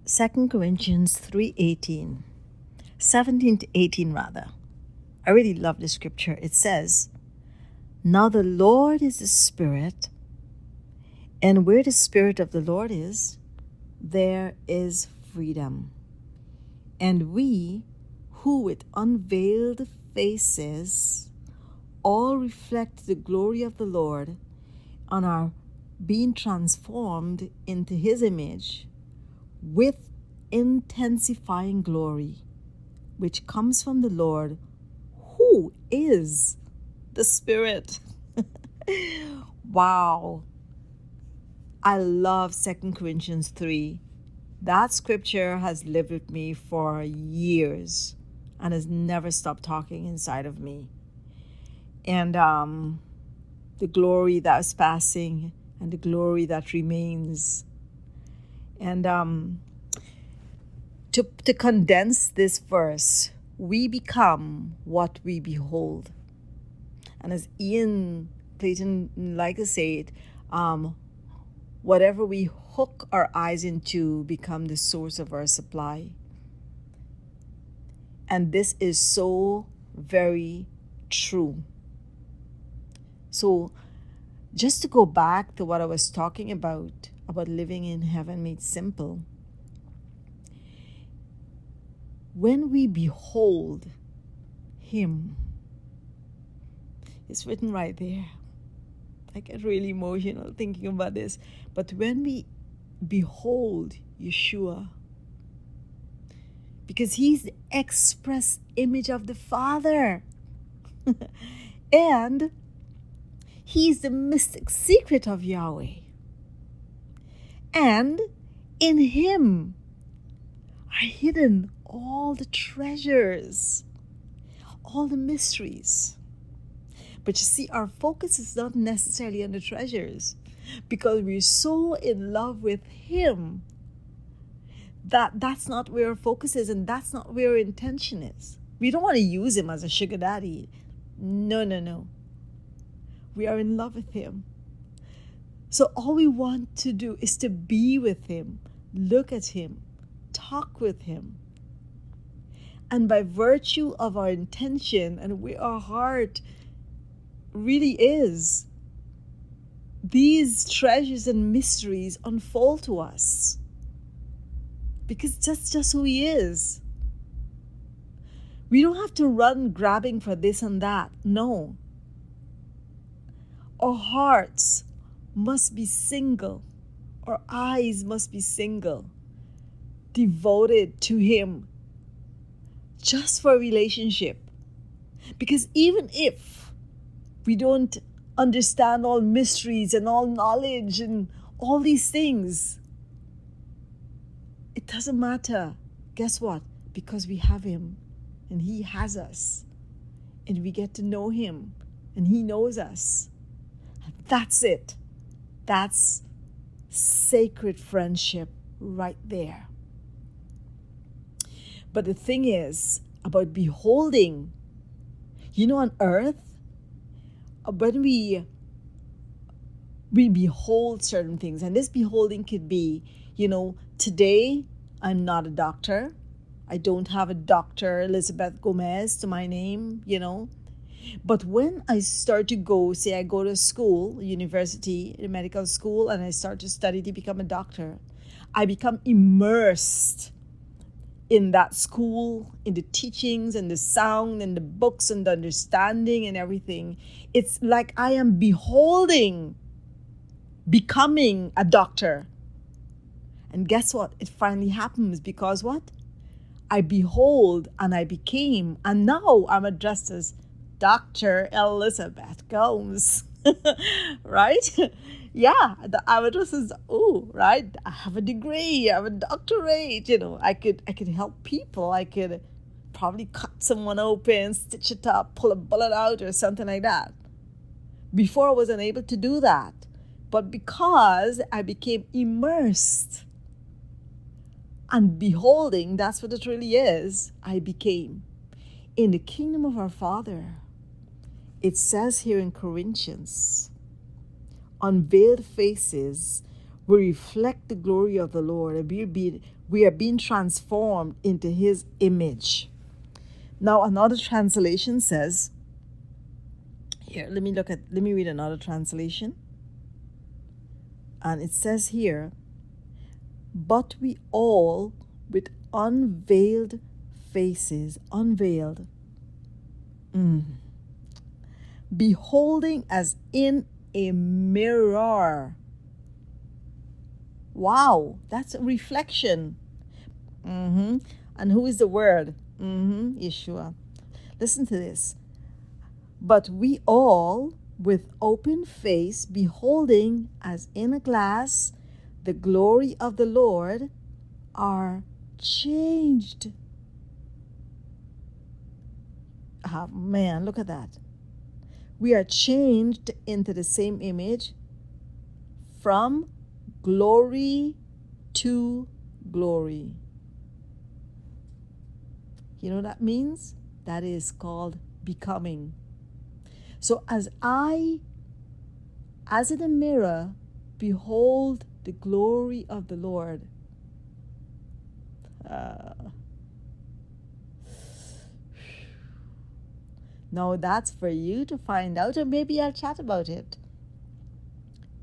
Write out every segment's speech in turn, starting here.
2 Corinthians 3:18, 17 to 18 rather. I really love the scripture. It says, "Now the Lord is the Spirit, and where the Spirit of the Lord is, there is freedom. And we, who with unveiled faces all reflect the glory of the Lord and are being transformed into His image with intensifying glory, which comes from the Lord, who is the Spirit." Wow. I love 2 Corinthians 3. That scripture has lived with me for years and has never stopped talking inside of me. And the glory that is passing and the glory that remains. And to condense this verse, we become what we behold. And as Ian Clayton likes to say it, whatever we hook our eyes into become the source of our supply. And this is so very true. So just to go back to what I was talking about living in heaven made simple. When we behold Him, it's written right there. I get really emotional thinking about this. But when we behold Yeshua, because He's the express image of the Father, and He's the mystic secret of Yahweh, and in Him are hidden all the treasures, all the mysteries. But you see, our focus is not necessarily on the treasures, because we're so in love with Him that's not where our focus is, and that's not where our intention is. We don't want to use Him as a sugar daddy. No. We are in love with Him. So all we want to do is to be with Him, look at Him, talk with Him. And by virtue of our intention and where our heart really is, these treasures and mysteries unfold to us, because that's just who He is. We don't have to run grabbing for this and that. No. Our hearts must be single. Our eyes must be single, devoted to Him, just for a relationship. Because even if we don't understand all mysteries and all knowledge and all these things, it doesn't matter. Guess what? Because we have Him and He has us, and we get to know Him and He knows us. And that's it. That's sacred friendship right there. But the thing is about beholding, on earth, when we behold certain things, and this beholding could be, today I'm not a doctor. I don't have a Dr. Elizabeth Gomes to my name, But when I start to go, say I go to school, university, medical school, and I start to study to become a doctor, I become immersed in that school, in the teachings and the sound and the books and the understanding and everything. It's like I am becoming a doctor. And guess what? It finally happens because what? I behold and I became, and now I'm addressed as Dr. Elizabeth Gomes, right? Yeah, I'm addressed as, right? I have a degree, I have a doctorate, I could help people. I could probably cut someone open, stitch it up, pull a bullet out or something like that. Before I wasn't able to do that. But because I became immersed and beholding, that's what it really is, I became. In the kingdom of our Father, it says here in Corinthians, unveiled faces We reflect the glory of the Lord, and we are being transformed into His image. Now, another translation says, here, let me read another translation. And it says here, but we all with unveiled faces, beholding as in a mirror. Wow, that's a reflection. And who is the Word? Yeshua. Listen to this. But we all, with open face, beholding as in a glass the glory of the Lord, are changed. Oh, man, look at that. We are changed into the same image from glory to glory. You know what that means? That is called becoming. So as in a mirror, behold the glory of the Lord. Now that's for you to find out, or maybe I'll chat about it.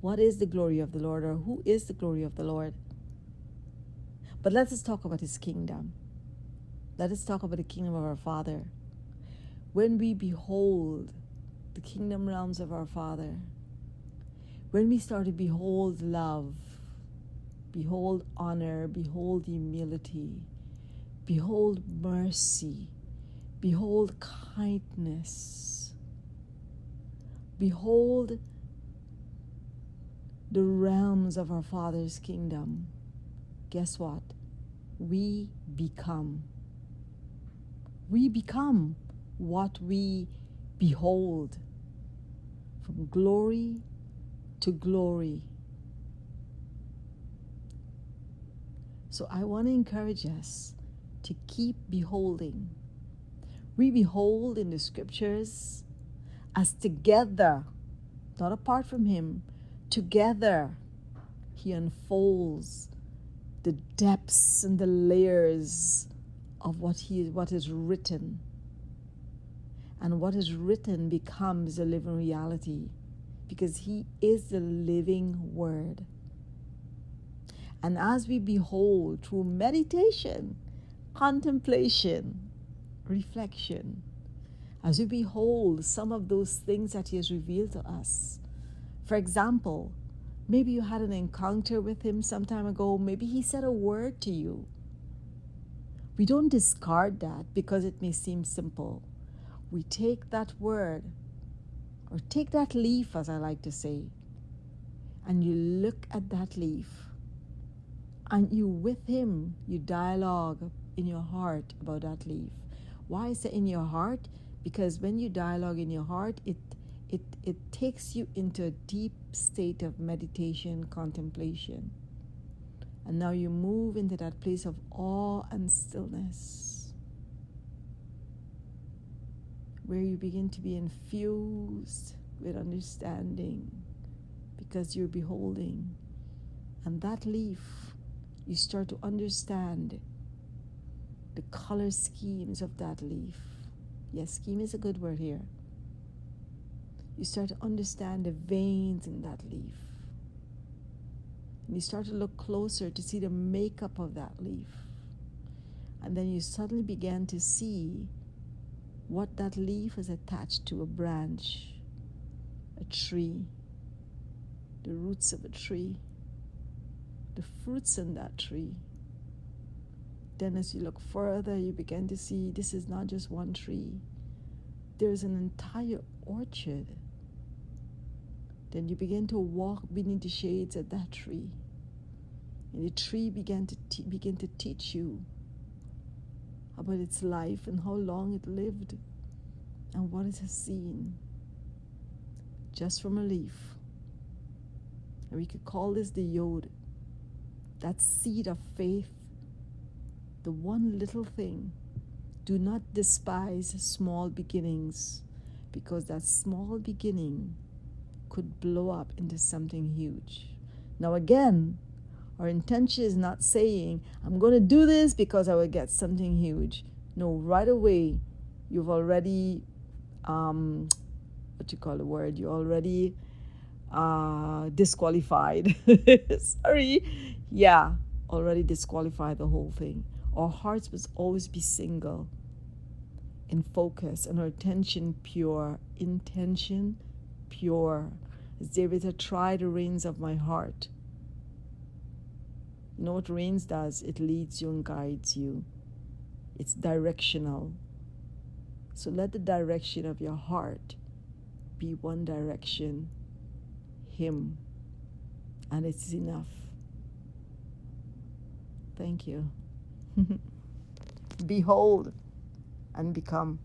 What is the glory of the Lord, or who is the glory of the Lord? But let us talk about His kingdom. Let us talk about the kingdom of our Father. When we behold the kingdom realms of our Father, when we start to behold love, behold honor, behold humility, behold mercy, behold kindness, behold the realms of our Father's kingdom, guess what? We become. We become what we behold, from glory to glory. So I want to encourage us to keep beholding. We behold in the scriptures as together, not apart from Him, together He unfolds the depths and the layers of what is written. And what is written becomes a living reality, because He is the living Word. And as we behold through meditation, contemplation, reflection, as we behold some of those things that He has revealed to us. For example, maybe you had an encounter with Him some time ago. Maybe He said a word to you. We don't discard that because it may seem simple. We take that word, or take that leaf, as I like to say, and you look at that leaf, and you with Him, you dialogue in your heart about that leaf. Why is it in your heart? Because when you dialogue in your heart, it takes you into a deep state of meditation, contemplation. And now you move into that place of awe and stillness, where you begin to be infused with understanding, because you're beholding. And that leaf, you start to understand the color schemes of that leaf. Yes, scheme is a good word here. You start to understand the veins in that leaf. And you start to look closer to see the makeup of that leaf. And then you suddenly begin to see what that leaf is attached to: a branch, a tree, the roots of a tree, the fruits in that tree. Then as you look further, you begin to see this is not just one tree. There's an entire orchard. Then you begin to walk beneath the shades of that tree. And the tree begin to teach you about its life and how long it lived and what it has seen just from a leaf. And we could call this the yod, that seed of faith, the one little thing. Do not despise small beginnings, because that small beginning could blow up into something huge. Now, again, our intention is not saying, I'm going to do this because I will get something huge. No, right away, you've already, what you call the word, you already disqualified. Sorry. Yeah, already disqualified the whole thing. Our hearts must always be single, in focus, and our attention pure, intention pure. As David said, try the reins of my heart. You know what reins does? It leads you and guides you. It's directional. So let the direction of your heart be one direction, Him, and it's enough. Thank you. Behold and become.